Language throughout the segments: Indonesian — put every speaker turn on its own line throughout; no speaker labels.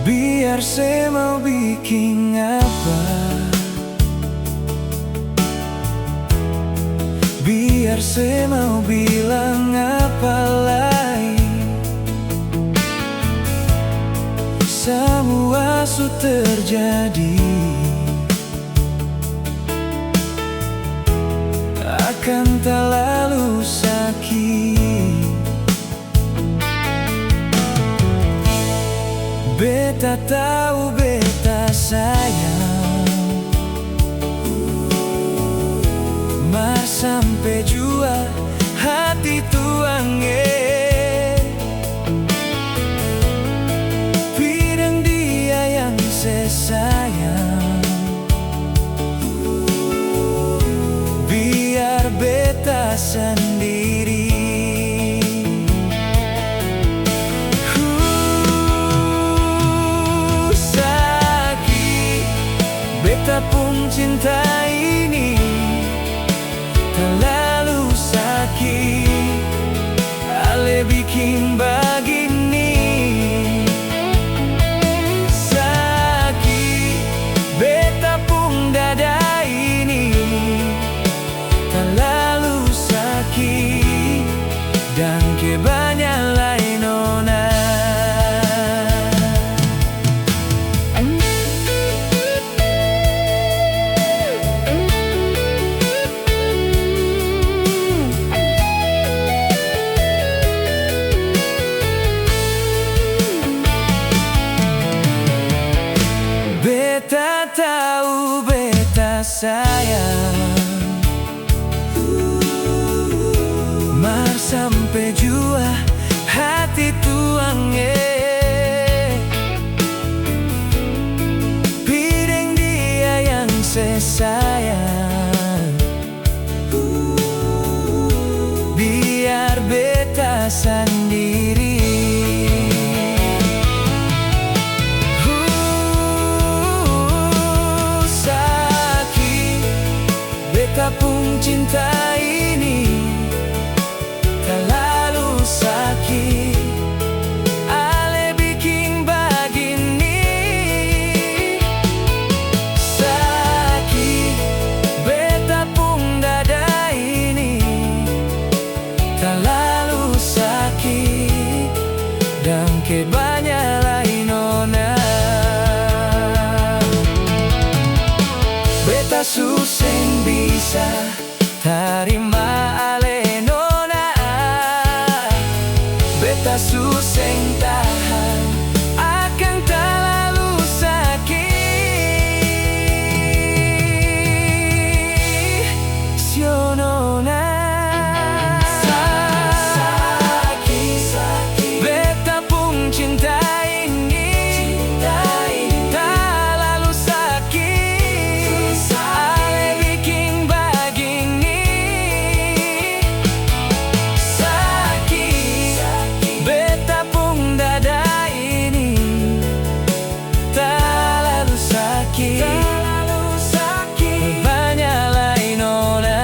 Biar saya mau bikin apa, biar saya mau bilang apa lagi, semua sudah terjadi. Akan tak lalu sakit. Beta tahu, beta sayang, mar sampai jua hati tuange. Pidang dia yang saya sayang, biar beta sendiri. Beta pun cinta ini terlalu sakit, ale bikin begini. Sakit, beta pun dada ini terlalu sakit, dan kebanyakan lain nona. Beta tahu, beta sayang, mar sampai jua hati tuange. Pidang dia yang saya sayang, biar beta sendiri. Beta pun cinta ini terlalu sakit, ale bikin begini. Sakit, beta pun dada ini terlalu sakit, dan kebanyakan lain nona. Beta suseng bisa terima ale nona, beta suseng tahan akan terlalu sakit. Sio nona, sakit, sakit, beta pun cinta ini terlalu sakit, ale bikin begini. Sakit, beta pun dada ini terlalu sakit, banyak lain nona.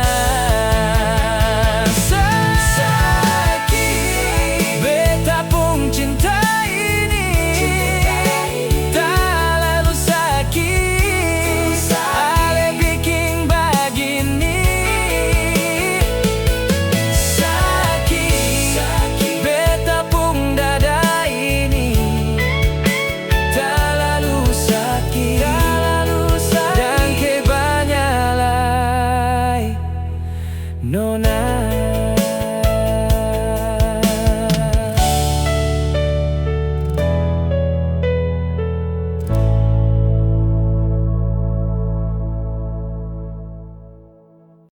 Sakit, beta pun cinta ini terlalu sakit, ale bikin begini. Sakit, beta pun dada ini terlalu sakit, dan kebanyakan lain nona.